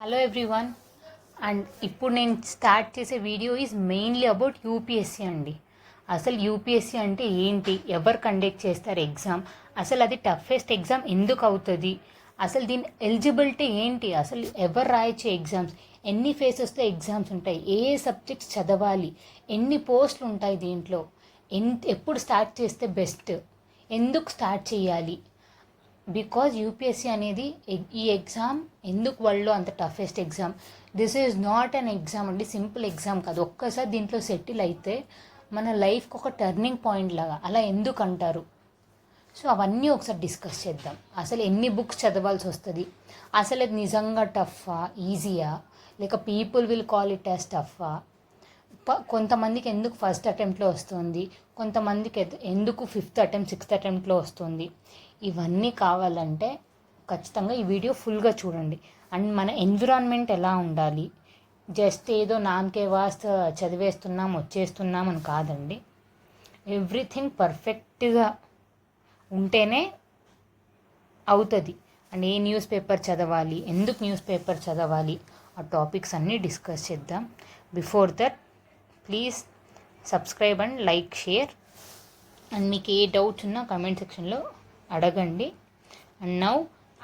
Hello everyone. And ఇప్పుడు నేను start చేసే video is mainly about UPSC అండి. అసలు యూపీఎస్సీ అంటే ఏంటి, ఎవరు కండక్ట్ చేస్తారు ఎగ్జామ్, అసలు అది టఫెస్ట్ ఎగ్జామ్ ఎందుకు అవుతుంది, అసలు దీని ఎలిజిబిలిటీ ఏంటి, అసలు ఎవరు రాయొచ్చు ఎగ్జామ్స్, ఎన్ని ఫేసెస్తో ఎగ్జామ్స్ ఉంటాయి, ఏ సబ్జెక్ట్స్ చదవాలి, ఎన్ని పోస్టులు ఉంటాయి దీంట్లో, ఎప్పుడు స్టార్ట్ చేస్తే బెస్ట్, ఎందుకు స్టార్ట్ చేయాలి, బికాజ్ యూపీఎస్సీ అనేది ఈ ఎగ్జామ్ ఎందుకు వరల్డ్లో అంత toughest exam. This is not an exam అండి, సింపుల్ ఎగ్జామ్ కాదు. ఒక్కసారి దీంట్లో సెటిల్ అయితే మన లైఫ్కి ఒక టర్నింగ్ పాయింట్ లాగా. అలా ఎందుకు అంటారు? సో అవన్నీ ఒకసారి డిస్కస్ చేద్దాం. అసలు ఎన్ని బుక్స్ చదవాల్సి వస్తుంది, అసలు అది నిజంగా టఫా, ఈజీయా, లేక people will call it as టఫా, కొంతమందికి ఎందుకు ఫస్ట్ అటెంప్ట్లో వస్తుంది, కొంతమందికి ఎందుకు ఫిఫ్త్ అటెంప్ట్ సిక్స్త్ అటెంప్ట్లో వస్తుంది. ఇవన్నీ కావాలంటే ఖచ్చితంగా ఈ వీడియో ఫుల్గా చూడండి. అండ్ మన ఎన్విరాన్మెంట్ ఎలా ఉండాలి, జస్ట్ ఏదో నామకే వాస్తు చదివేస్తున్నాం వచ్చేస్తున్నాం అని కాదండి. ఎవ్రీథింగ్ పర్ఫెక్ట్గా ఉంటేనే అవుతుంది. అండ్ ఏ న్యూస్ పేపర్ చదవాలి, ఎందుకు న్యూస్ పేపర్ చదవాలి, ఆ టాపిక్స్ అన్నీ డిస్కస్ చేద్దాం. Before that please subscribe and like, share. And మీకు ఏ డౌట్స్ ఉన్నా కమెంట్ సెక్షన్లో అడగండి. అండ్ నౌ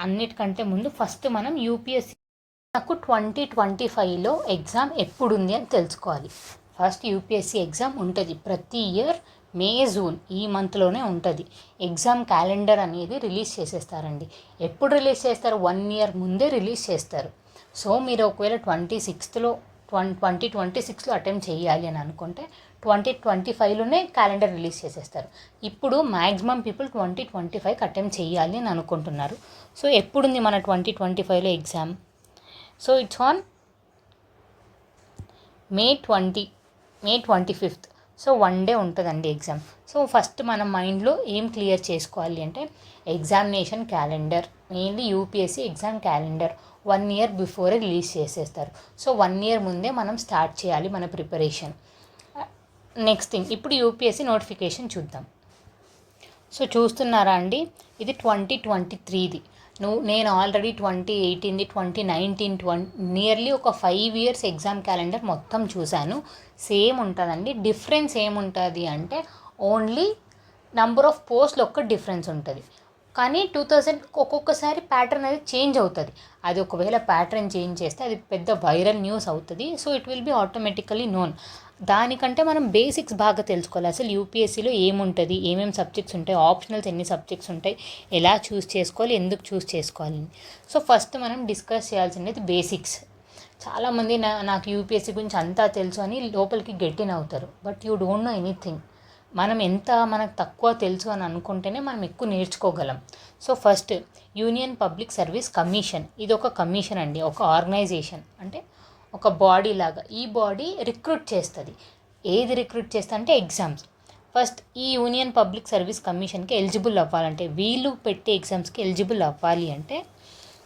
అన్నిటికంటే ముందు ఫస్ట్ మనం యూపీఎస్సీ నాకు 2025లో ఎగ్జామ్ ఎప్పుడు ఉంది అని తెలుసుకోవాలి. ఫస్ట్ యూపీఎస్సీ ఎగ్జామ్ ఉంటుంది ప్రతి ఇయర్ మే జూన్ ఈ మంత్లోనే ఉంటుంది. ఎగ్జామ్ క్యాలెండర్ అనేది రిలీజ్ చేసేస్తారండి. ఎప్పుడు రిలీజ్ చేస్తారు? 1 year ముందే రిలీజ్ చేస్తారు. సో మీరు ఒకవేళ 2026లో అటెంప్ట్ చేయాలి అని అనుకుంటే 2025లోనే క్యాలెండర్ రిలీజ్ చేసేస్తారు. ఇప్పుడు మ్యాక్సిమం పీపుల్ 2025కి అటెంప్ట్ చేయాలి అని అనుకుంటున్నారు. సో ఎప్పుడుంది మన 2025లో exam? So it's on May 25th. So 1 day ఉంటుందండి ఎగ్జామ్. సో ఫస్ట్ మనం మైండ్లో ఏం క్లియర్ చేసుకోవాలి అంటే examination calendar, mainly UPSC exam calendar 1 year బిఫోరే రిలీజ్ చేసేస్తారు. సో 1 year ముందే మనం స్టార్ట్ చేయాలి మన ప్రిపరేషన్. నెక్స్ట్ థింగ్, ఇప్పుడు యూపీఎస్సీ నోటిఫికేషన్ చూద్దాం. సో చూస్తున్నారా అండి, ఇది 2023ది. నేను ఆల్రెడీ 2018ది, 2019, నియర్లీ ఒక 5 years ఎగ్జామ్ క్యాలెండర్ మొత్తం చూశాను. సేమ్ ఉంటుందండి. డిఫరెన్స్ ఏముంటుంది అంటే ఓన్లీ నంబర్ ఆఫ్ పోస్టులు ఒక్క డిఫరెన్స్ ఉంటుంది. కానీ 2000 ఒక్కొక్కసారి ప్యాటర్న్ అనేది చేంజ్ అవుతుంది. అది ఒకవేళ ప్యాటర్న్ చేంజ్ చేస్తే అది పెద్ద వైరల్ న్యూస్ అవుతుంది. So it will be automatically known. దానికంటే మనం బేసిక్స్ బాగా తెలుసుకోవాలి. అసలు యూపీఎస్సీలో ఏముంటుంది, ఏమేమి సబ్జెక్ట్స్ ఉంటాయి, ఆప్షనల్స్ ఎన్ని సబ్జెక్ట్స్ ఉంటాయి, ఎలా చూస్ చేసుకోవాలి, ఎందుకు చూస్ చేసుకోవాలి. సో ఫస్ట్ మనం డిస్కస్ చేయాల్సింది బేసిక్స్. చాలామంది నాకు యూపీఎస్సీ గురించి అంతా తెలుసు అని లోపలికి గెట్ ఇన్ అవుతారు. But you don't know anything. మనకు తక్కువ తెలుసు అని అనుకుంటేనే మనం ఎక్కువ నేర్చుకోగలం. So first union public service commission, ఇది ఒక కమిషన్ అండి, ఒక ఆర్గనైజేషన్, అంటే ఒక బాడీ లాగా. ఈ బాడీ రిక్రూట్ చేస్తుంది. ఏది రిక్రూట్ చేస్తా అంటే ఎగ్జామ్స్. ఫస్ట్ ఈ యూనియన్ పబ్లిక్ సర్వీస్ కమిషన్కి ఎలిజిబుల్ అవ్వాలంటే, వీళ్ళు పెట్టే ఎగ్జామ్స్కి ఎలిజిబుల్ అవ్వాలి అంటే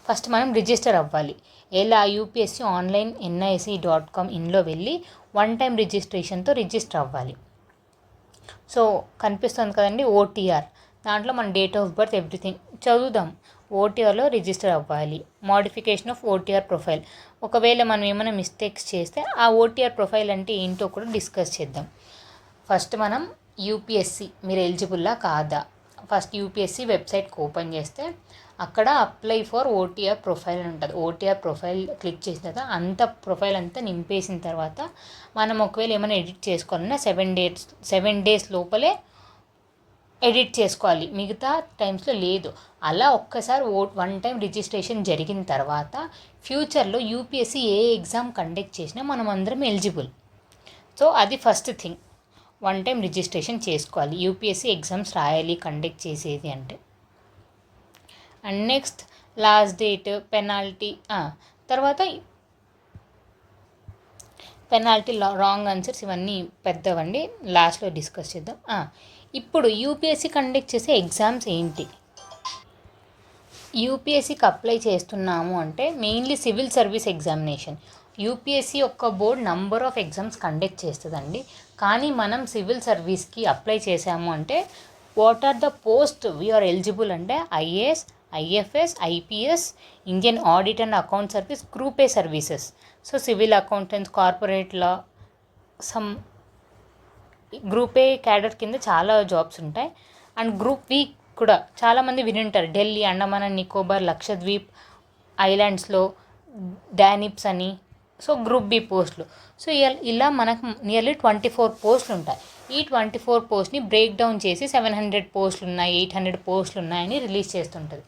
ఫస్ట్ మనం రిజిస్టర్ అవ్వాలి. ఎలా? యూపీఎస్సీ ఆన్లైన్ nic.com ఇన్లో వెళ్ళి 1 time రిజిస్ట్రేషన్తో రిజిస్టర్ అవ్వాలి. సో కనిపిస్తుంది కదండి ఓటీఆర్, దాంట్లో మన డేట్ ఆఫ్ బర్త్ ఎవ్రీథింగ్ చదువుదాం. ఓటీఆర్లో రిజిస్టర్ అవ్వాలి. మోడిఫికేషన్ ఆఫ్ ఓటీఆర్ ప్రొఫైల్, ఒకవేళ మనం ఏమైనా మిస్టేక్స్ చేస్తే ఆ ఓటీఆర్ ప్రొఫైల్ అంటే ఏంటో కూడా డిస్కస్ చేద్దాం. ఫస్ట్ మనం యూపీఎస్సీ మీరు ఎలిజిబుల్లా కాదా, ఫస్ట్ యూపీఎస్సీ వెబ్సైట్కి ఓపెన్ చేస్తే అక్కడ అప్లై ఫర్ ఓటీఆర్ ప్రొఫైల్ అని ఉంటుంది. ఓటీఆర్ ప్రొఫైల్ క్లిక్ చేసిన తర్వాత అంత ప్రొఫైల్ అంతా నింపేసిన తర్వాత మనం ఒకవేళ ఏమైనా ఎడిట్ చేసుకోవాలన్నా 7 days లోపలే ఎడిట్ చేసుకోవాలి, మిగతా టైమ్స్లో లేదు. అలా ఒక్కసారి 1 time రిజిస్ట్రేషన్ జరిగిన తర్వాత ఫ్యూచర్లో యూపీఎస్సీ ఏ ఎగ్జామ్ కండక్ట్ చేసినా మనం అందరం ఎలిజిబుల్. సో అది ఫస్ట్ థింగ్, 1 time రిజిస్ట్రేషన్ చేసుకోవాలి యూపీఎస్సీ ఎగ్జామ్స్ రాయాలి కండక్ట్ చేసేది అంటే. And next last date, penalty, తర్వాత పెనాల్టీ, రాంగ్ ఆన్సర్స్, ఇవన్నీ పెద్దవండి, లాస్ట్లో డిస్కస్ చేద్దాం. ఇప్పుడు యూపీఎస్సీ కండక్ట్ చేసే ఎగ్జామ్స్ ఏంటి? యూపీఎస్సీకి అప్లై చేస్తున్నాము అంటే mainly civil service examination. UPSC యొక్క broad number of exams conduct చేస్తుందండి. కానీ మనం సివిల్ సర్వీస్కి అప్లై చేసాము అంటే what are the post we are eligible అంటే IAS, IFS, IPS, Indian audit and account service, group A services. So civil accountants, corporate law, some group A cadre కింద చాలా jobs ఉంటాయి. అండ్ గ్రూప్ వి కూడా చాలామంది వినుంటారు, ఢిల్లీ, అండమాన్ అండ్ నికోబార్, లక్షద్వీప్ ఐలాండ్స్లో డానిప్స్ అని. సో గ్రూప్ బి పోస్టులు. So ఇలా మనకు నియర్లీ 24 పోస్టులు ఉంటాయి. ఈ 24 పోస్ట్ని బ్రేక్ డౌన్ చేసి 700 పోస్టులు ఉన్నాయి, 800 పోస్టులు ఉన్నాయని రిలీజ్ చేస్తుంటుంది.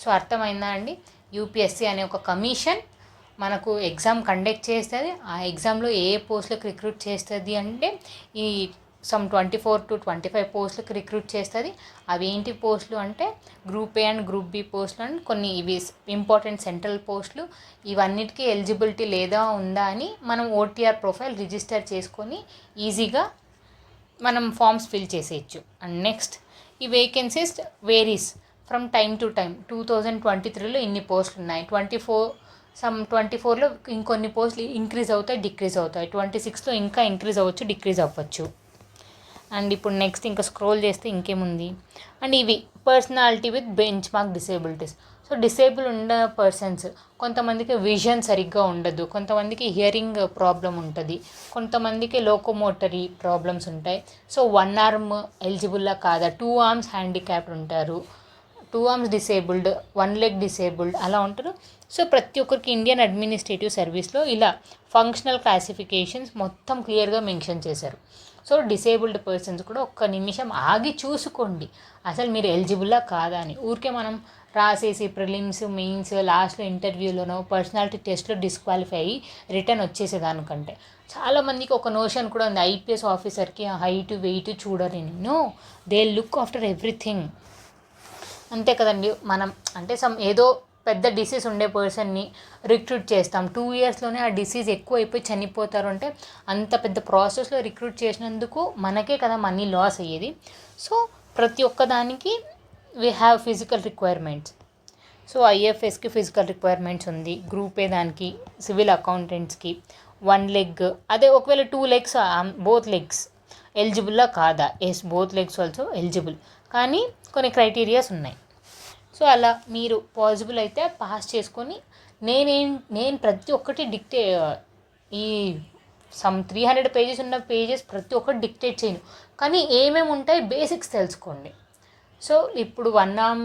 సో అర్థమైందా అండి? యూపీఎస్సీ అనే ఒక కమిషన్ మనకు ఎగ్జామ్ కండక్ట్ చేస్తుంది. ఆ ఎగ్జామ్లో ఏ పోస్టులకు రిక్రూట్ చేస్తుంది అంటే ఈ సమ్ 24 to 25 పోస్టులకు రిక్రూట్ చేస్తుంది. అవి ఏంటి పోస్టులు అంటే group A and group B పోస్టులు అండ్ కొన్ని ఇవి ఇంపార్టెంట్ సెంట్రల్ పోస్టులు. ఇవన్నిటికీ ఎలిజిబిలిటీ లేదా ఉందా అని మనం ఓటీఆర్ ప్రొఫైల్ రిజిస్టర్ చేసుకొని ఈజీగా మనం ఫామ్స్ ఫిల్ చేసేయచ్చు. అండ్ నెక్స్ట్ ఈ vacancies varies from time to time. 2023లో ఇన్ని పోస్టులు ఉన్నాయి, 24లో ఇంకొన్ని పోస్టులు ఇంక్రీజ్ అవుతాయి, డిక్రీజ్ అవుతాయి, 26లో ఇంకా ఇంక్రీజ్ అవ్వచ్చు, డిక్రీజ్ అవ్వచ్చు. అండ్ ఇప్పుడు నెక్స్ట్ ఇంకా స్క్రోల్ చేస్తే ఇంకేముంది అండ్ ఇవి personality with bench mark disabilities. So disable ఉన్న పర్సన్స్, కొంతమందికి విజన్ సరిగ్గా ఉండదు, కొంతమందికి హియరింగ్ ప్రాబ్లం ఉంటుంది, కొంతమందికి లోకోమోటరీ ప్రాబ్లమ్స్ ఉంటాయి. సో 1 arm ఎలిజిబుల్లా కాదా, 2 arms హ్యాండిక్యాప్డ్ ఉంటారు, 2 arms డిసేబుల్డ్, 1 leg డిసేబుల్డ్ అలా ఉంటారు. సో ప్రతి ఒక్కరికి ఇండియన్ అడ్మినిస్ట్రేటివ్ సర్వీస్లో ఇలా ఫంక్షనల్ క్లాసిఫికేషన్స్ మొత్తం క్లియర్గా మెన్షన్ చేశారు. సో డిసేబుల్డ్ పర్సన్స్ కూడా ఒక్క నిమిషం ఆగి చూసుకోండి అసలు మీరు ఎలిజిబుల్లా కాదా అని. ఊరికే మనం రాసేసి ప్రిలిమ్స్, మెయిన్స్, లాస్ట్లో ఇంటర్వ్యూలోనో పర్సనాలిటీ టెస్ట్లో డిస్క్వాలిఫై అయ్యి రిటర్న్ వచ్చేసేదానికంటే చాలామందికి ఒక నోషన్ కూడా ఉంది, ఐపీఎస్ ఆఫీసర్కి హైట్ వెయిట్ చూడరు. No, they look after everything. అంతే కదండి. మనం అంటే ఏదో పెద్ద డిసీజ్ ఉండే పర్సన్ని రిక్రూట్ చేస్తాం, 2 yearsలోనే ఆ డిసీజ్ ఎక్కువ అయిపోయి చనిపోతారు అంటే అంత పెద్ద ప్రాసెస్లో రిక్రూట్ చేసినందుకు మనకే కదా మనీ లాస్ అయ్యేది. సో ప్రతి ఒక్కదానికి we have physical requirements. So ఐఎఫ్ఎస్కి ఫిజికల్ రిక్వైర్మెంట్స్ ఉంది, గ్రూప్ ఏ దానికి, సివిల్ అకౌంటెంట్స్కి 1 leg, అదే ఒకవేళ 2 legs బోత్ లెగ్స్ ఎలిజిబుల్లా కాదా, yes both legs also eligible, కానీ కొన్ని క్రైటీరియాస్ ఉన్నాయి. సో అలా మీరు పాసిబుల్ అయితే పాస్ చేసుకొని నేను ప్రతి ఒక్కటి ఈ సమ్ 300 pages ఉన్న పేజెస్ ప్రతి ఒక్కటి డిక్టేట్ చేయను, కానీ ఏమేమి ఉంటాయి బేసిక్స్ తెలుసుకోండి. సో ఇప్పుడు 1 arm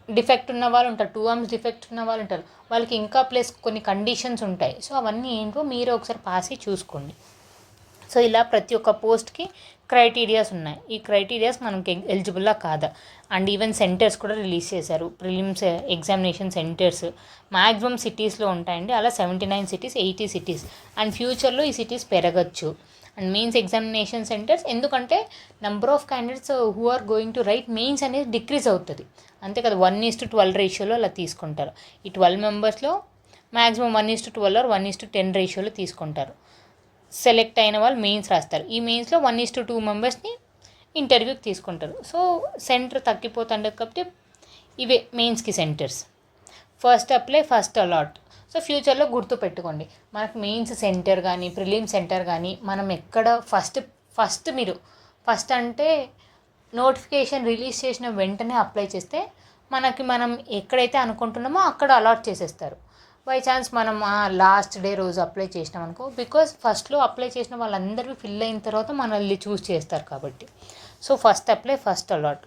డిఫెక్ట్ ఉన్న వాళ్ళు ఉంటారు, 2 arms డిఫెక్ట్ ఉన్న వాళ్ళు ఉంటారు, వాళ్ళకి ఇంకా ప్లస్ కొన్ని కండిషన్స్ ఉంటాయి. సో అవన్నీ ఏంటో మీరు ఒకసారి పాస్ అయ్యి చూసుకోండి. సో ఇలా ప్రతి ఒక్క పోస్ట్కి క్రైటీరియాస్ ఉన్నాయి. ఈ క్రైటీరియాస్ మనకి ఎలిజిబుల్లా కాదా. అండ్ ఈవెన్ సెంటర్స్ కూడా రిలీజ్ చేశారు, ప్రిలిమ్స్ ఎగ్జామినేషన్ సెంటర్స్ మ్యాక్సిమం సిటీస్లో ఉంటాయండి. అలా 79 cities, 80 cities. అండ్ ఫ్యూచర్లో ఈ సిటీస్ పెరగచ్చు. అండ్ మెయిన్స్ ఎగ్జామినేషన్ సెంటర్స్ ఎందుకంటే number of candidates who are going to write mains అనేది డిక్రీజ్ అవుతుంది. అంతే కదా, 1:12 రేషియోలో అలా తీసుకుంటారు. ఈ 12 members మ్యాక్సిమం 1:12 or 1:10 రేషియోలో తీసుకుంటారు. సెలెక్ట్ అయిన వాళ్ళు మెయిన్స్ రాస్తారు. ఈ మెయిన్స్లో 1:2 members ఇంటర్వ్యూకి తీసుకుంటారు. సో సెంటర్ తగ్గిపోతుండే కాబట్టి ఇవే మెయిన్స్కి centres. First apply first allot. So ఫ్యూచర్లో గుర్తుపెట్టుకోండి, మనకు మెయిన్స్ సెంటర్ కానీ ప్రిలిమ్ సెంటర్ కానీ మనం ఎక్కడ ఫస్ట్ అంటే నోటిఫికేషన్ రిలీజ్ చేసిన వెంటనే అప్లై చేస్తే మనం ఎక్కడైతే అనుకుంటున్నామో అక్కడ అలాట్ చేసేస్తారు. బై ఛాన్స్ మనం లాస్ట్ డే రోజు అప్లై చేసినాం అనుకో, బికాజ్ ఫస్ట్లో అప్లై చేసిన వాళ్ళందరికీ ఫిల్ అయిన తర్వాత మనల్ని చూస్ చేస్తారు కాబట్టి. So first apply first allot.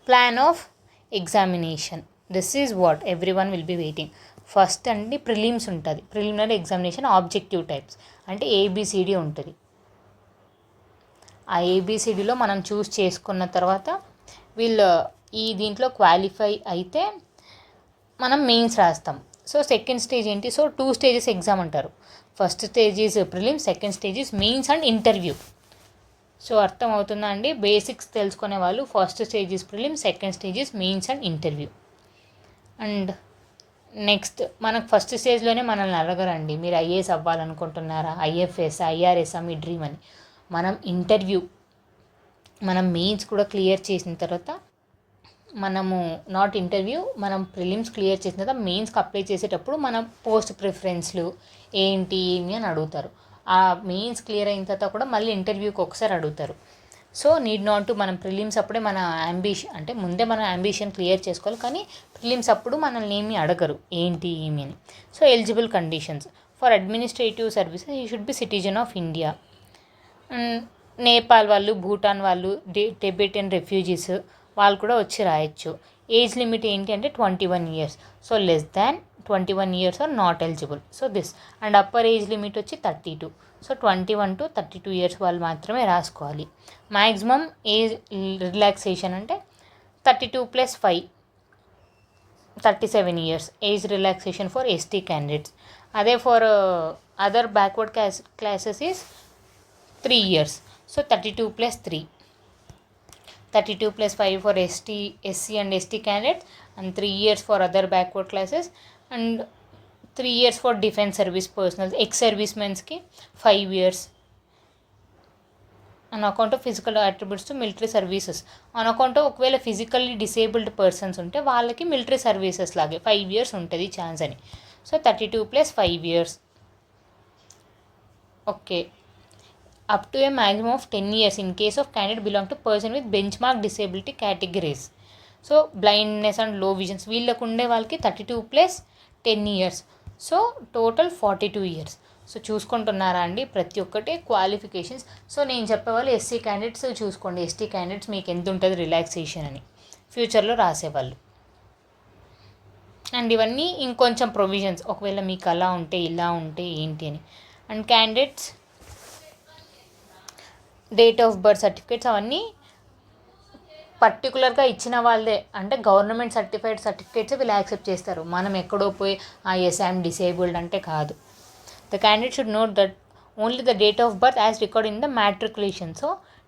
Plan of examination, this is what everyone will be waiting. ఫస్ట్ అండి ప్రిలిమ్స్ ఉంటుంది, ప్రిలిమినరీ ఎగ్జామినేషన్ ఆబ్జెక్టివ్ టైప్స్ అంటే ఏబిసిడి ఉంటుంది. ఆ ఏబిసిడిలో మనం చూస్ చేసుకున్న తర్వాత దీంట్లో క్వాలిఫై అయితే మనం మెయిన్స్ రాస్తాం. సో సెకండ్ స్టేజ్ ఏంటి, సో 2 stages ఎగ్జామ్ అంటారు. First stage is prelims, second stage is mains and interview. So అర్థం అవుతుందా అండి? బేసిక్స్ తెలుసుకునే వాళ్ళు first stage is prelims, second stage is mains and interview. And next మనకు first స్టేజ్లోనే మనల్ని అడగరండి, మీరు ఐఏఎస్ అవ్వాలనుకుంటున్నారా, ఐఎఫ్ఎస్, ఐఆర్ఎస్ఆ మీ డ్రీమ్ అని. మనం మెయిన్స్ కూడా క్లియర్ చేసిన తర్వాత మనం ప్రిలిమ్స్ క్లియర్ చేసిన తర్వాత మెయిన్స్కి అప్లై చేసేటప్పుడు మన పోస్ట్ ప్రిఫరెన్స్లు ఏంటి ఏమి అని అడుగుతారు. ఆ మెయిన్స్ క్లియర్ అయిన తర్వాత కూడా మళ్ళీ ఇంటర్వ్యూకి ఒకసారి అడుగుతారు. సో నీడ్ నాట్ టు మనం ప్రిలిమ్స్ అప్పుడే మన అంబిషన్ అంటే ముందే మన అంబిషన్ క్లియర్ చేసుకోవాలి, కానీ ప్రిలిమ్స్ అప్పుడు మనల్ని ఏమీ అడగరు ఏంటి ఏమి అని. So eligible conditions for administrative services you should be citizen of India. Nepal వాళ్ళు, భూటాన్ వాళ్ళు, టిబెటియన్ రెఫ్యూజీస్ వాళ్ళు కూడా వచ్చి రాయొచ్చు. ఏజ్ లిమిట్ ఏంటి అంటే 21 years. So less than 21 years are not eligible. So this and upper age limit వచ్చి 32. సో 21 to 32 years వాళ్ళు మాత్రమే రాసుకోవాలి. మ్యాక్సిమం ఏజ్ రిలాక్సేషన్ అంటే 32+5 37 years age relaxation for ST candidates. అదే for other backward classes is 3 years. So 32+3 32+5 for SC and ST candidates, and 3 years for other backward classes, and 3 years for defense service personnel. Ex-servicemen's ki 5 years on account of physical attributes to military services. On account of ఒకవేళ physically disabled persons ఉంటే వాళ్ళకి military services లాగే 5 years ఉంటుంది chance అని. So 32+5 years. Okay, up to a maximum of 10 years in case of candidate belong to person with benchmark disability categories. So blindness and low visions వీళ్ళకు ఉండే వాళ్ళకి 32+10 years. So total 42 years. So చూసుకుంటున్నారా అండి ప్రతి ఒక్కటి qualifications. So నేను చెప్పేవాళ్ళు SC candidates చూసుకోండి, ఎస్టీ క్యాండిడేట్స్ మీకు ఎంత ఉంటుంది రిలాక్సేషన్ అని ఫ్యూచర్లో రాసేవాళ్ళు. అండ్ ఇవన్నీ ఇంకొంచెం ప్రొవిజన్స్ ఒకవేళ మీకు అలా ఉంటే ఇలా ఉంటే ఏంటి అని. And candidates date of birth certificates అవన్నీ పర్టికులర్గా ఇచ్చిన వాళ్ళే, అంటే గవర్నమెంట్ సర్టిఫైడ్ సర్టిఫికేట్స్ వీళ్ళు యాక్సెప్ట్ చేస్తారు. మనం ఎక్కడో పోయి ఎస్ ఐఎమ్ డిసేబుల్డ్ అంటే కాదు. The candidate should note that only the date of birth as record in the matriculation. So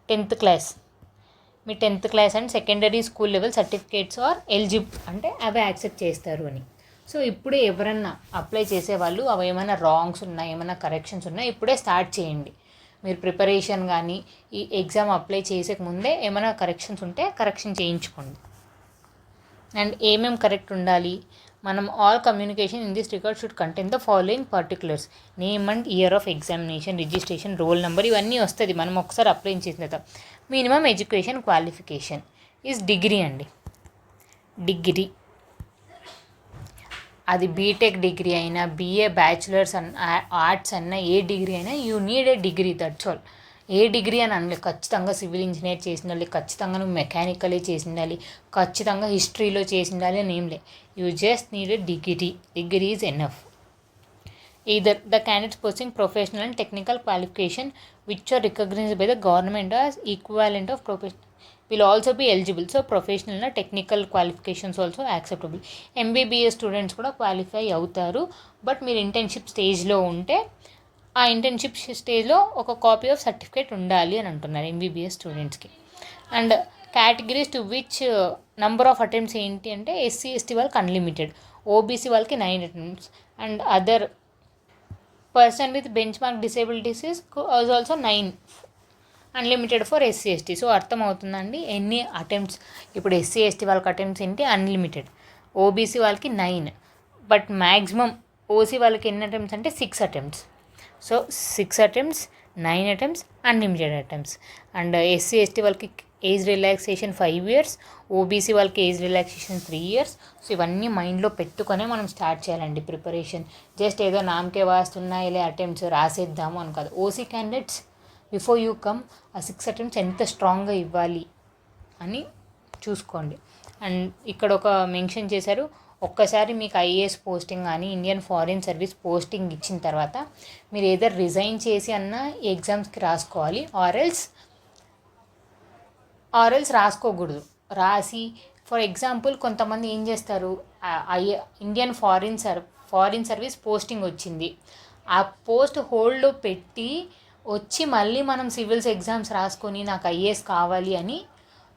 10th class మీ 10th class and secondary school level certificates are eligible అంటే అవి accept చేస్తారు అని. So ఇప్పుడే ఎవరన్నా apply చేసేవాళ్ళు అవి ఏమైనా రాంగ్స్ ఉన్నా ఏమైనా కరెక్షన్స్ ఉన్నా ఇప్పుడే స్టార్ట్ చేయండి. మీరు ప్రిపరేషన్ కానీ ఈ ఎగ్జామ్ అప్లై చేసే ముందే ఏమైనా కరెక్షన్స్ ఉంటే కరెక్షన్ చేయించుకోండి. అండ్ ఏమేమి కరెక్ట్ ఉండాలి, మనం all communication in this record should contain the following particulars: name and year of examination, registration, roll number, ఇవన్నీ వస్తుంది మనం ఒకసారి అప్లై చేసిన తర్వాత. Minimum education qualification is degree అండి, డిగ్రీ. అది బీటెక్ డిగ్రీ అయినా, బీఏ బ్యాచులర్స్ ఆర్ట్స్ అయినా, ఏ డిగ్రీ అయినా you need a degree, that's all. A degree అని అనలేదు, ఖచ్చితంగా సివిల్ ఇంజనీర్ చేసి ఉండాలి, ఖచ్చితంగా నువ్వు మెకానికలే చేసి ఉండాలి, ఖచ్చితంగా హిస్టరీలో చేసి ఉండాలి అని ఏం లేదు. You just need a degree is enough. either the candidates possessing professional and technical qualification which are recognized by the government as equivalent of professional will also be eligible. So professional and technical qualifications also acceptable. MBBS students కూడా qualify అవుతారు. But మీరు internship స్టేజ్లో ఉంటే ఆ internship స్టేజ్లో ఒక copy of certificate ఉండాలి అని అంటున్నారు MBBS స్టూడెంట్స్కి. And categories to which number of attempts ఏంటి అంటే SC/ST వాళ్ళకి అన్లిమిటెడ్, OBC వాళ్ళకి 9 attempts, and other person with bench mark disabilities is also 9 unlimited for SC/ST. So అర్థమవుతుందండి ఎన్ని అటెంప్ట్స్. ఇప్పుడు SC/ST వాళ్ళకి అటెంప్ట్స్ ఏంటి అన్లిమిటెడ్, OBC వాళ్ళకి 9, బట్ మ్యాక్సిమం OC వాళ్ళకి ఎన్ని అటెంప్ట్స్ అంటే 6 attempts. So 6 attempts, 9 attempts, unlimited attempts. And SC/ST వాళ్ళకి ఏజ్ రిలాక్సేషన్ 5 years, OBC వాళ్ళకి ఏజ్ రిలాక్సేషన్ 3 years. సో ఇవన్నీ మైండ్లో పెట్టుకొనే మనం స్టార్ట్ చేయాలండి ప్రిపరేషన్. జస్ట్ ఏదో నామకే వాస్తున్నాయిలే అటెంప్ట్స్ రాసేద్దాము అని కాదు. OC candidates before you come ఆ 6 attempts ఎంత స్ట్రాంగ్గా ఇవ్వాలి అని చూసుకోండి. అండ్ ఇక్కడ ఒక మెన్షన్ చేశారు, ఒక్కసారి మీకు IAS పోస్టింగ్ కానీ ఇండియన్ ఫారిన్ సర్వీస్ పోస్టింగ్ ఇచ్చిన తర్వాత మీరు ఏదో రిజైన్ చేసి అన్న ఎగ్జామ్స్కి రాసుకోవాలి, ఆర్ఎల్స్ రాసుకోకూడదు. రాసి ఫర్ ఎగ్జాంపుల్ కొంతమంది ఏం చేస్తారు, ఇండియన్ ఫారిన్ సర్వీస్ పోస్టింగ్ వచ్చింది, ఆ పోస్ట్ హోల్డ్లో పెట్టి వచ్చి మళ్ళీ మనం సివిల్స్ ఎగ్జామ్స్ రాసుకొని నాకు IAS కావాలి అని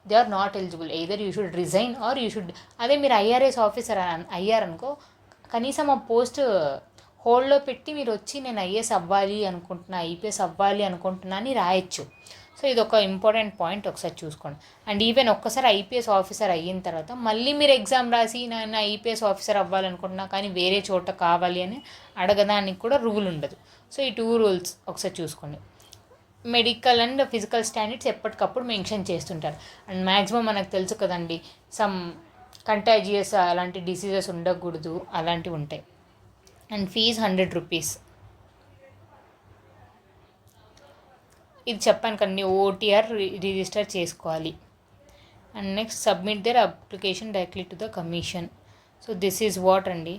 they are not eligible. Either you should resign or you should, అదే మీరు IRS ఆఫీసర్ అయ్యారనుకో కనీసం ఆ పోస్ట్ హోల్డ్లో పెట్టి మీరు వచ్చి నేను IAS అవ్వాలి అనుకుంటున్నా, IPS అవ్వాలి అనుకుంటున్నా అని రాయొచ్చు. సో ఇది ఒక ఇంపార్టెంట్ పాయింట్, ఒకసారి చూసుకోండి. అండ్ ఈవెన్ ఒక్కసారి IPS ఆఫీసర్ అయిన తర్వాత మళ్ళీ మీరు ఎగ్జామ్ రాసి నేను IPS ఆఫీసర్ అవ్వాలనుకుంటున్నా కానీ వేరే చోట కావాలి అని అడగడానికి కూడా రూల్ ఉండదు. సో ఈ 2 rules ఒకసారి చూసుకోండి. మెడికల్ అండ్ ఫిజికల్ స్టాండర్డ్స్ ఎప్పటికప్పుడు మెన్షన్ చేస్తుంటారు. అండ్ మ్యాక్సిమం మనకు తెలుసు కదండి, సమ్ కంటాజియస్ అలాంటి డిసీజెస్ ఉండకూడదు, అలాంటివి ఉంటాయి. And fees 100 rupees. ఇది చెప్పాను కదండి, ఓటీఆర్ రిజిస్టర్ చేసుకోవాలి. And next submit their application directly to the commission. So this is what అండి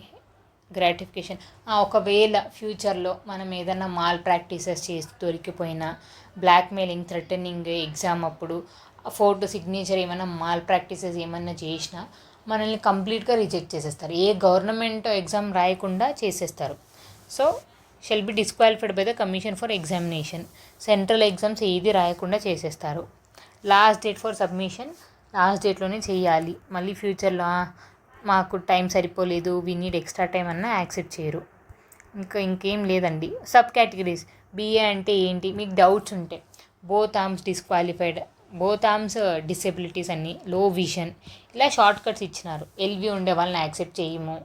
గ్రాటిఫికేషన్. ఒకవేళ ఫ్యూచర్లో మనం ఏదైనా మాల్ ప్రాక్టీసెస్ చేసి దొరికిపోయినా, బ్లాక్మెయిలింగ్, థ్రెటనింగ్ ఎగ్జామ్ అప్పుడు ఫోటో సిగ్నేచర్ ఏమైనా మాల్ ప్రాక్టీసెస్ ఏమైనా చేసినా మనల్ని కంప్లీట్గా రిజెక్ట్ చేసేస్తారు. ఏ గవర్నమెంట్ ఎగ్జామ్ రాయకుండా చేసేస్తారు. So shall be disqualified by the commission for examination. Central exams ఏది రాయకుండా చేసేస్తారు. Last date for submission last డేట్లోనే చేయాలి. మళ్ళీ ఫ్యూచర్లో మాకు టైం సరిపోలేదు, వీ నీడ్ ఎక్స్ట్రా టైం అన్నా యాక్సెప్ట్ చేయరు. ఇంకేం లేదండి. సబ్ కేటగిరీస్ బిఏ అంటే ఏంటి, మీకు డౌట్స్ ఉంటే both arms disqualified, both arms disabilities అన్ని, లో విజన్, ఇలా షార్ట్ కట్స్ ఇచ్చినారు. ఎల్వి ఉండే వాళ్ళని యాక్సెప్ట్ చేయము,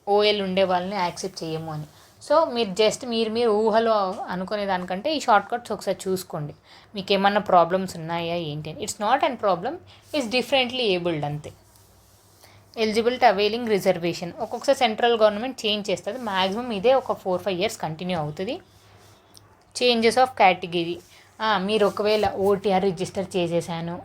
ఓఎల్ ఉండే వాళ్ళని యాక్సెప్ట్ చేయము అని. సో మీరు జస్ట్ మీరు ఊహలో అనుకునే దానికంటే ఈ షార్ట్ కట్స్ ఒకసారి చూసుకోండి, మీకు ఏమన్నా ప్రాబ్లమ్స్ ఉన్నాయా ఏంటి అని. It's not and problem, it's differently abled అంతే. ఎలిజిబుల్ టు అవైలింగ్ రిజర్వేషన్ ఒక్కొక్కసారి సెంట్రల్ గవర్నమెంట్ చేంజ్ చేస్తుంది. మ్యాక్సిమం ఇదే ఒక 4-5 years కంటిన్యూ అవుతుంది. చేంజెస్ ఆఫ్ కేటగిరీ, మీరు ఒకవేళ ఓటీఆర్ రిజిస్టర్ చేసేసాను,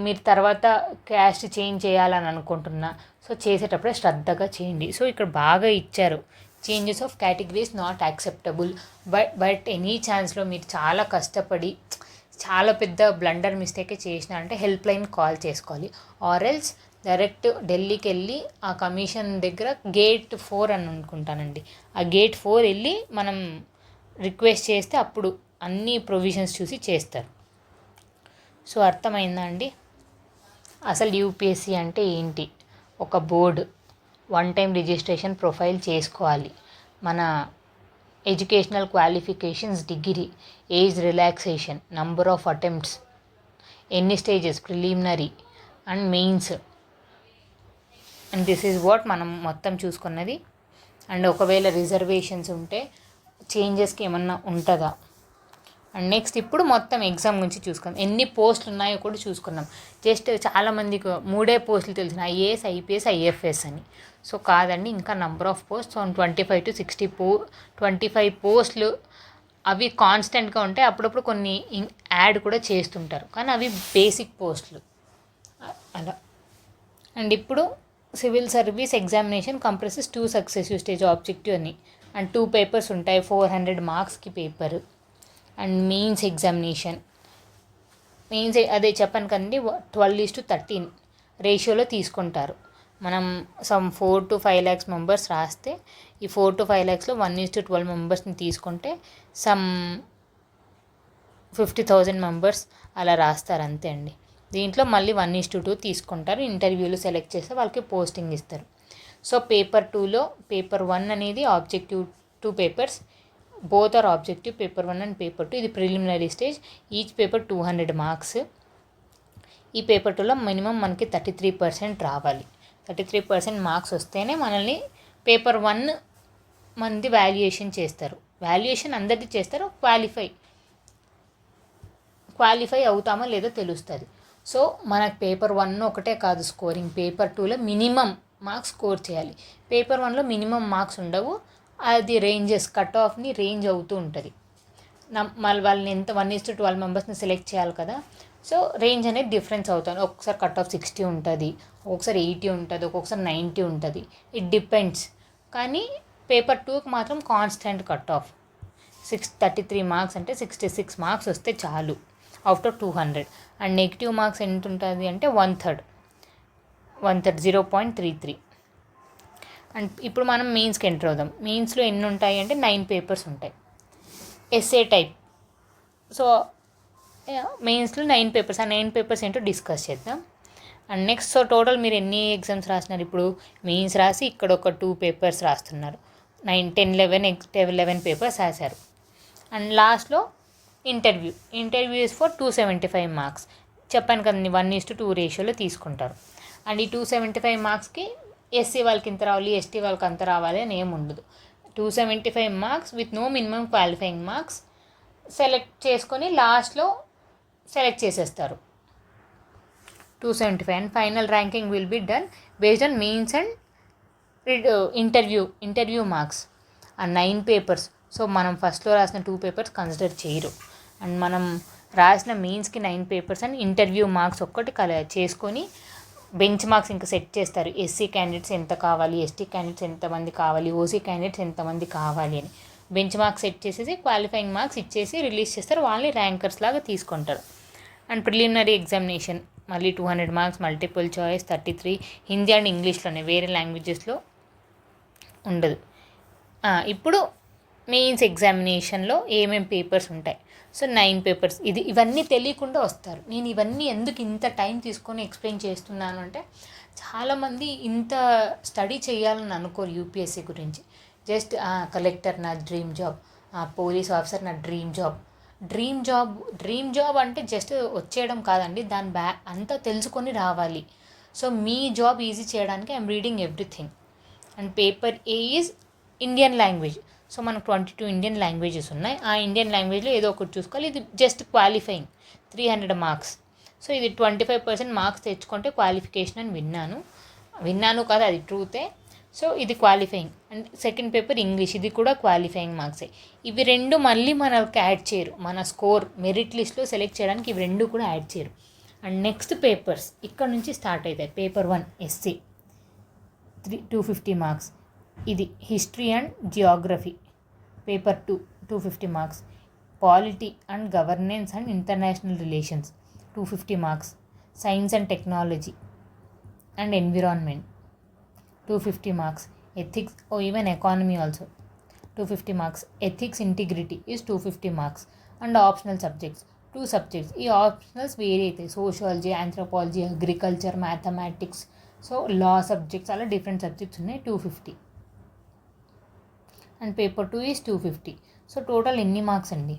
మీరు తర్వాత క్యాస్ట్ చేంజ్ చేయాలని అనుకుంటున్నా, సో చేసేటప్పుడే శ్రద్ధగా చేయండి. సో ఇక్కడ బాగా ఇచ్చారు, changes of categories not acceptable. But any ఛాన్స్లో మీరు చాలా కష్టపడి చాలా పెద్ద బ్లండర్ మిస్టేకే చేసినారంటే హెల్ప్ లైన్ కాల్ చేసుకోవాలి. ఆర్ఎల్స్ డైరెక్ట్ ఢిల్లీకి వెళ్ళి ఆ కమిషన్ దగ్గర గేట్ 4 అని అనుకుంటానండి, ఆ గేట్ 4 వెళ్ళి మనం రిక్వెస్ట్ చేస్తే అప్పుడు అన్ని ప్రొవిజన్స్ చూసి చేస్తారు. సో అర్థమైందా అండి? అసలు యూపీఎస్సీ అంటే ఏంటి? ఒక బోర్డు, 1 time రిజిస్ట్రేషన్ ప్రొఫైల్ చేసుకోవాలి. మన educational qualifications, degree, age relaxation, number of attempts, ఎన్ని stages, preliminary and mains. And this is what మనం మొత్తం చూసుకున్నది. అండ్ ఒకవేళ రిజర్వేషన్స్ ఉంటే చేంజెస్కి ఏమన్నా ఉంటుందా. అండ్ నెక్స్ట్ ఇప్పుడు మొత్తం ఎగ్జామ్ గురించి చూసుకుందాం. ఎన్ని పోస్టులు ఉన్నాయో కూడా చూసుకున్నాం. జస్ట్ చాలామందికి 3 పోస్టులు తెలిసిన ఐఏఎస్, ఐపీఎస్, ఐఎఫ్ఎస్ అని. సో కాదండి, ఇంకా నంబర్ ఆఫ్ పోస్ట్ 25 to 60 25 పోస్టులు. అవి కాన్స్టెంట్గా ఉంటాయి, అప్పుడప్పుడు కొన్ని యాడ్ కూడా చేస్తుంటారు, కానీ అవి బేసిక్ పోస్టులు అలా. అండ్ ఇప్పుడు civil service examination comprises 2 successive stage objective అని. అండ్ 2 papers ఉంటాయి, 400 marksకి paper. And mains examination, mains అదే చెప్పాను కదండి, 12:13 రేషియోలో తీసుకుంటారు. మనం సమ్ 4 to 5 lakhs మెంబర్స్ రాస్తే ఈ 4 to 5 lakhsలో 1:12 మెంబర్స్ని తీసుకుంటే సమ్ 50,000 మెంబర్స్ అలా రాస్తారు అంతే అండి. దీంట్లో మళ్ళీ 1:2 తీసుకుంటారు. ఇంటర్వ్యూలో సెలెక్ట్ చేస్తే వాళ్ళకి పోస్టింగ్ ఇస్తారు. సో పేపర్ 2లో పేపర్ 1 అనేది objective 2 papers, both are objective, paper 1 and paper 2. ఇది preliminary stage, each paper 200 marks. ఈ పేపర్ 2లో మినిమం మనకి 33% రావాలి. 33% మార్క్స్ వస్తేనే మనల్ని పేపర్ 1 మనది వాల్యుయేషన్ చేస్తారు. వాల్యుయేషన్ అందరిది చేస్తారు, క్వాలిఫై అవుతామో లేదో తెలుస్తుంది. సో మనకు పేపర్ 1 ఒకటే కాదు స్కోరింగ్, పేపర్ 2లో మినిమం మార్క్స్ స్కోర్ చేయాలి. పేపర్ 1లో మినిమం మార్క్స్ ఉండవు, అది రేంజెస్, కట్ ఆఫ్ని రేంజ్ అవుతూ ఉంటుంది. మళ్ళీ వాళ్ళని ఎంత 1:12 మెంబర్స్ని సెలెక్ట్ చేయాలి కదా, సో రేంజ్ అనేది డిఫరెన్స్ అవుతుంది. ఒక్కొక్కసారి కట్ ఆఫ్ 60 ఉంటుంది, ఒక్కొక్కసారి 80 ఉంటుంది, ఒక్కొక్కసారి 90 ఉంటుంది, ఇట్ డిపెండ్స్. కానీ పేపర్ 2కి మాత్రం కాన్స్టెంట్ కట్ ఆఫ్ 33 marks అంటే 66 marks వస్తే చాలు ఆఫ్టర్ 200. అండ్ నెగిటివ్ మార్క్స్ ఎంత ఉంటుంది అంటే 1/3 0.33. అండ్ ఇప్పుడు మనం మెయిన్స్కి ఎంటర్ అవుదాం. మెయిన్స్లో ఎన్ని ఉంటాయి అంటే 9 papers ఉంటాయి, ఎస్ఏ టైప్. సో మెయిన్స్లో 9 papers, ఆ 9 papers ఏంటో డిస్కస్ చేద్దాం. అండ్ నెక్స్ట్, సో టోటల్ మీరు ఎన్ని ఎగ్జామ్స్ రాసినారు? ఇప్పుడు మెయిన్స్ రాసి ఇక్కడ ఒక 2 papers రాస్తున్నారు, 9, 10, 11 papers రాశారు. అండ్ లాస్ట్లో ఇంటర్వ్యూస్ ఫర్ 275 marks. చెప్పాను కదండి, 1:2 రేషియోలో తీసుకుంటారు. అండ్ ఈ 275 marksకి ఎస్సీ వాళ్ళకి ఇంత రావాలి, ఎస్టీ వాళ్ళకి అంత రావాలి అని ఏమి ఉండదు. 275 marks with no minimum qualifying marks select చేసుకొని లాస్ట్లో సెలెక్ట్ చేసేస్తారు 275 and final ranking will be done based on mains and interview marks ఆ 9 పేపర్స్. సో మనం ఫస్ట్లో రాసిన 2 పేపర్స్ కన్సిడర్ చేయరు అండ్ మనం రాసిన మెయిన్స్కి 9 పేపర్స్ అండ్ ఇంటర్వ్యూ మార్క్స్ ఒక్కటి చేసుకొని బెంచ్ మార్క్స్ ఇంకా సెట్ చేస్తారు. ఎస్సీ క్యాండిడేట్స్ ఎంత కావాలి, ఎస్టీ క్యాండిడేట్స్ ఎంతమంది కావాలి, ఓసీ క్యాండిడేట్స్ ఎంతమంది కావాలి అని బెంచ్ మార్క్స్ సెట్ చేసేసి క్వాలిఫైయింగ్ మార్క్స్ ఇచ్చేసి రిలీజ్ చేస్తారు. వాళ్ళని ర్యాంకర్స్ లాగా తీసుకుంటారు. అండ్ ప్రిలిమినరీ ఎగ్జామినేషన్ మళ్ళీ 200 marks, multiple choice 33, Hindi and ఇంగ్లీష్లోనే, వేరే లాంగ్వేజెస్లో ఉండదు. ఇప్పుడు మెయిన్స్ ఎగ్జామినేషన్లో ఏమేమి పేపర్స్ ఉంటాయి. So 9 papers. ఇవన్నీ తెలియకుండా వస్తారు. నేను ఇవన్నీ ఎందుకు ఇంత టైం తీసుకొని ఎక్స్ప్లెయిన్ చేస్తున్నాను అంటే, చాలామంది ఇంత స్టడీ చేయాలని అనుకోరు యూపీఎస్సీ గురించి. జస్ట్ కలెక్టర్ నా డ్రీమ్ జాబ్, పోలీస్ ఆఫీసర్ నా డ్రీమ్ జాబ్ అంటే జస్ట్ వచ్చేయడం కాదండి, దాని అంతా తెలుసుకొని రావాలి. సో మీ జాబ్ ఈజీ చేయడానికి I'm reading everything. And paper A is Indian language. So మనకు 22 ఇండియన్ లాంగ్వేజెస్ ఉన్నాయి. ఆ ఇండియన్ లాంగ్వేజ్లో ఏదో ఒకటి చూసుకోవాలి. ఇది జస్ట్ క్వాలిఫైయింగ్ 300 మార్క్స్. సో ఇది 25% మార్క్స్ తెచ్చుకుంటే క్వాలిఫికేషన్ అని విన్నాను కాదు, అది ట్రూతే. సో ఇది qualifying. And second paper English, ఇది కూడా క్వాలిఫైయింగ్ మార్క్సే. ఇవి రెండు మళ్ళీ మనకు యాడ్ చేయరు, మన స్కోర్ మెరిట్ లిస్ట్లో సెలెక్ట్ చేయడానికి ఇవి రెండు కూడా యాడ్ చేయరు. అండ్ నెక్స్ట్ పేపర్స్ ఇక్కడ నుంచి స్టార్ట్ అవుతాయి. Paper 1 essay 250 marks. ఇది history and geography. Paper 2 250 marks. Polity and governance and international relations 250 marks. Science and technology and environment 250 marks. Ethics even economy also 250 marks. Ethics integrity is 250 marks. And optional subjects 2 subjects. ఈ optionals వేరే అవుతాయి. Sociology, anthropology, agriculture, mathematics, so law subjects, అలా different subjects ఉన్నాయి. 250. And paper 2 is 250. So total ఎన్ని marks అండి?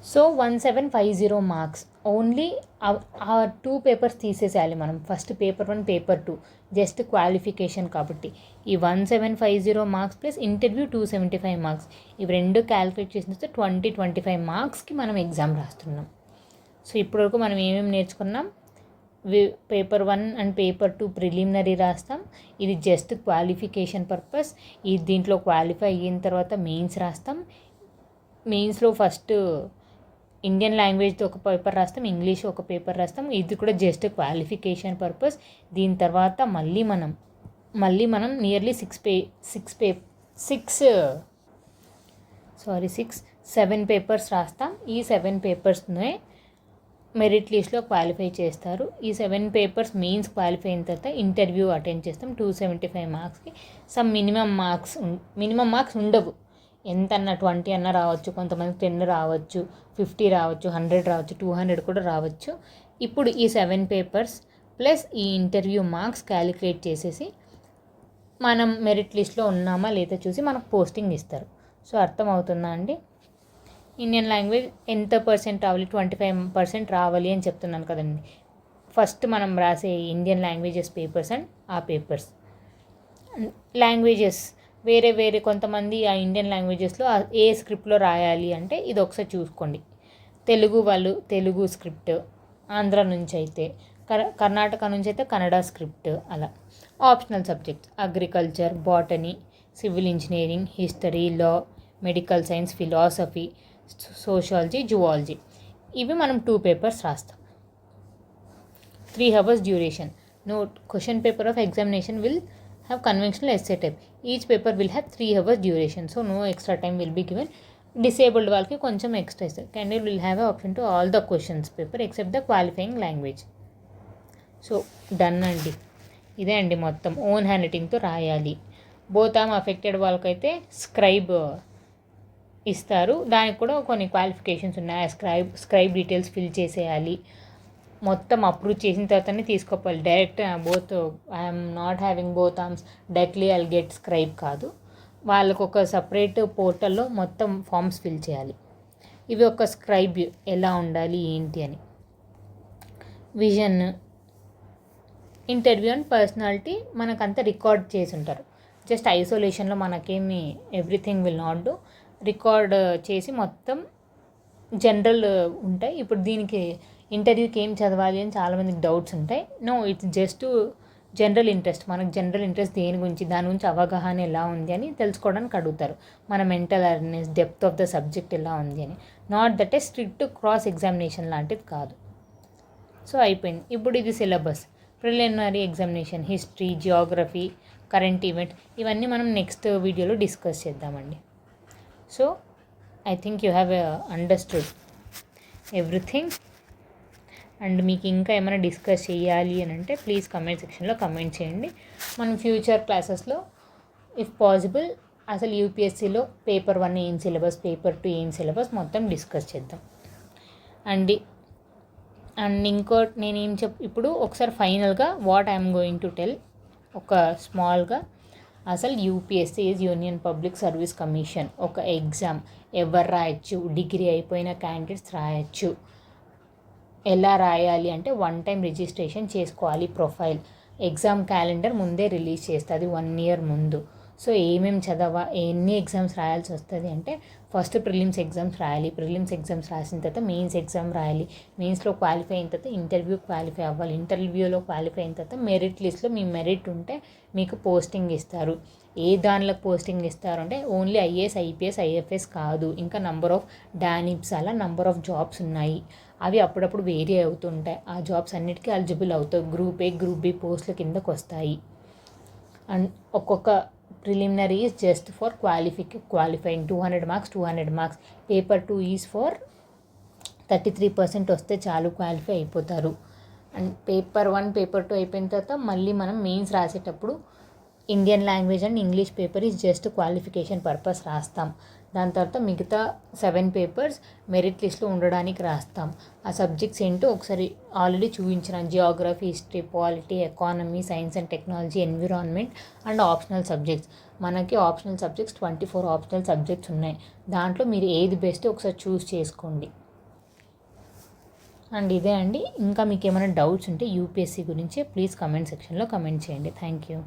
So 1750 marks. Only ఆ 2 papers తీసేసేయాలి మనం. First paper 1, paper 2 just qualification కాబట్టి. ఈ 1750 మార్క్స్ ప్లస్ ఇంటర్వ్యూ 275 మార్క్స్, ఇవి రెండు క్యాలిక్యులేట్ చేసిన తర్వాత 25 మార్క్స్కి మనం ఎగ్జామ్ రాస్తున్నాం. సో ఇప్పటివరకు మనం ఏమేమి నేర్చుకున్నాం? పేపర్ 1 అండ్ పేపర్ 2 ప్రిలిమినరీ రాస్తాం. ఇది జస్ట్ క్వాలిఫికేషన్ పర్పస్. దీంట్లో క్వాలిఫై అయిన తర్వాత మెయిన్స్ రాస్తాం. మెయిన్స్లో ఫస్ట్ ఇండియన్ లాంగ్వేజ్తో ఒక పేపర్ రాస్తాం, ఇంగ్లీష్ ఒక పేపర్ రాస్తాం. ఇది కూడా జస్ట్ క్వాలిఫికేషన్ పర్పస్. దీని తర్వాత మళ్ళీ మనం నియర్లీ 7 పేపర్స్ రాస్తాం. ఈ 7 పేపర్స్నే మెరిట్ లిస్ట్లో క్వాలిఫై చేస్తారు. ఈ 7 పేపర్స్ మెయిన్స్ క్వాలిఫై అయిన తర్వాత ఇంటర్వ్యూ అటెండ్ చేస్తాం 275 మార్క్స్కి. సమ్ మినిమం మార్క్స్ ఉండవు. ఎంతన్నా 20 అన్నా రావచ్చు, కొంతమంది 10 రావచ్చు, 50 రావచ్చు, 100 రావచ్చు, 200 కూడా రావచ్చు. ఇప్పుడు ఈ 7 పేపర్స్ ప్లస్ ఈ ఇంటర్వ్యూ మార్క్స్ క్యాలిక్యులేట్ చేసేసి మనం మెరిట్ లిస్ట్లో ఉన్నామా లేదా చూసి మనకు పోస్టింగ్ ఇస్తారు. సో అర్థమవుతుందా అండి? ఇండియన్ లాంగ్వేజ్ ఎంత పర్సెంట్ రావాలి? 25% రావాలి అని చెప్తున్నాను కదండి. ఫస్ట్ మనం రాసే ఇండియన్ లాంగ్వేజెస్ పేపర్స్ అండ్ ఆ పేపర్స్. లాంగ్వేజెస్ వేరే కొంతమంది ఆ ఇండియన్ లాంగ్వేజెస్లో ఏ స్క్రిప్ట్లో రాయాలి అంటే ఇది ఒకసారి చూసుకోండి. తెలుగు వాళ్ళు తెలుగు స్క్రిప్ట్, ఆంధ్ర నుంచి అయితే కర్ణాటక నుంచి అయితే కన్నడ స్క్రిప్ట్, అలా. Optional subjects agriculture, botany, civil engineering, history, law, medical science, philosophy, sociology, zoology. ఇవి మనం 2 పేపర్స్ రాస్తాం. 3 hours duration. Note, question paper of examination will have conventional essay type. Each paper will have 3 hours duration, so no extra time will be given. Disabled వాళ్ళకి కొంచెం extra ఇస్తారు. Candidate will have an option to all the questions paper except the qualifying language. So done అండి. ఇదే అండి మొత్తం. Own hand రైటింగ్తో రాయాలి. Both ఆమ్ affected వాళ్ళకైతే scribe ఇస్తారు. దానికి కూడా కొన్ని క్వాలిఫికేషన్స్ ఉన్నాయి. స్క్రైబ్ డీటెయిల్స్ ఫిల్ చేసేయాలి. మొత్తం అప్రూవ్ చేసిన తర్వాతనే తీసుకోవాలి. Direct both I'm not having both arms directly I'll get scribe కాదు. వాళ్ళకు ఒక సపరేట్ పోర్టల్లో మొత్తం ఫామ్స్ ఫిల్ చేయాలి. ఇవి ఒక స్క్రైబ్ ఎలా ఉండాలి ఏంటి అని. విజన్, ఇంటర్వ్యూ అండ్ పర్సనాలిటీ మనకంతా రికార్డ్ చేసి ఉంటారు. జస్ట్ ఐసోలేషన్లో మనకేమి everything will not do, record చేసి మొత్తం జనరల్ ఉంటాయి. ఇప్పుడు దీనికి ఇంటర్వ్యూకి ఏం చదవాలి అని చాలామందికి డౌట్స్ ఉంటాయి. No, it's just general interest. మనకు జనరల్ ఇంట్రెస్ట్ దేని గురించి, దాని గురించి అవగాహన ఎలా ఉంది అని తెలుసుకోవడానికి అడుగుతారు. మన mental awareness, depth of the subject ఎలా ఉంది అని. Not that A strict cross examination లాంటిది కాదు. సో అయిపోయింది. ఇప్పుడు ఇది syllabus. Preliminary examination, history, Geography, current event, ఇవన్నీ మనం నెక్స్ట్ వీడియోలో డిస్కస్ చేద్దామండి. So I think you have understood everything. And మీకు ఇంకా ఏమైనా డిస్కస్ చేయాలి అని అంటే ప్లీజ్ కమెంట్ సెక్షన్లో కమెంట్ చేయండి. మనం ఫ్యూచర్ క్లాసెస్లో ఇఫ్ పాసిబుల్ అసలు యూపీఎస్సీలో పేపర్ 1 ఏం సిలబస్, పేపర్ 2 ఏం సిలబస్ మొత్తం డిస్కస్ చేద్దాం. అండ్ ఇంకోటి నేనేం ఇప్పుడు ఒకసారి ఫైనల్గా what I'm going to tell, ఒక స్మాల్గా అసలు UPSC is union public service commission. ఒక ఎగ్జామ్ ఎవరు రాయొచ్చు, డిగ్రీ అయిపోయిన క్యాండిడేట్స్ రాయొచ్చు. ఎలా రాయాలి అంటే 1 టైం రిజిస్ట్రేషన్ చేసుకోవాలి. ప్రొఫైల్ ఎగ్జామ్ క్యాలెండర్ ముందే రిలీజ్ చేస్తుంది 1 ఇయర్ ముందు. సో ఏమేమి ఎన్ని ఎగ్జామ్స్ రాయాల్సి వస్తుంది అంటే ఫస్ట్ ప్రిలిమ్స్ ఎగ్జామ్స్ రాయాలి. ప్రిలిమ్స్ ఎగ్జామ్స్ రాసిన తర్వాత మెయిన్స్ ఎగ్జామ్ రాయాలి. మెయిన్స్లో క్వాలిఫై అయిన తర్వాత ఇంటర్వ్యూ క్వాలిఫై అవ్వాలి. ఇంటర్వ్యూలో క్వాలిఫై అయిన తర్వాత మెరిట్ లిస్ట్లో మీ మెరిట్ ఉంటే మీకు పోస్టింగ్ ఇస్తారు. ఏ దానిలో పోస్టింగ్ ఇస్తారు అంటే ఓన్లీ ఐఏఎస్, ఐపీఎస్, ఐఎఫ్ఎస్ కాదు, ఇంకా నంబర్ ఆఫ్ డానిప్స్, అలా నంబర్ ఆఫ్ జాబ్స్ ఉన్నాయి. అవి అప్పుడప్పుడు వేరీ అవుతుంటాయి. ఆ జాబ్స్ అన్నిటికీ ఎలిజిబుల్ అవుతాయి. గ్రూప్ ఏ, గ్రూప్ బి పోస్టుల కిందకు వస్తాయి. అండ్ ఒక్కొక్క preliminary is just for qualifying 200 marks, 200 marks. Paper 2 is for 33% వస్తే చాలు, క్వాలిఫై అయిపోతారు. అండ్ పేపర్ 1, పేపర్ 2 అయిపోయిన తర్వాత మళ్ళీ మనం మెయిన్స్ రాసేటప్పుడు Indian language and English paper is just qualification purpose రాస్తాం. దాని తర్వాత మిగతా 7 పేపర్స్ మెరిట్ లిస్ట్లో ఉండడానికి రాస్తాం. ఆ సబ్జెక్ట్స్ ఏంటో ఒకసారి ఆల్రెడీ చూపించిన Geography, history, polity, economy, science and technology, environment and optional subjects. మనకి ఆప్షనల్ సబ్జెక్ట్స్ 24 ఆప్షనల్ సబ్జెక్ట్స్ ఉన్నాయి. దాంట్లో మీరు ఏది బెస్ట్ ఒకసారి చూస్ చేసుకోండి. అండ్ ఇదే అండి. ఇంకా మీకు ఏమైనా డౌట్స్ ఉంటే యూపీఎస్సీ గురించి ప్లీజ్ కమెంట్ సెక్షన్లో కమెంట్ చేయండి. Thank you.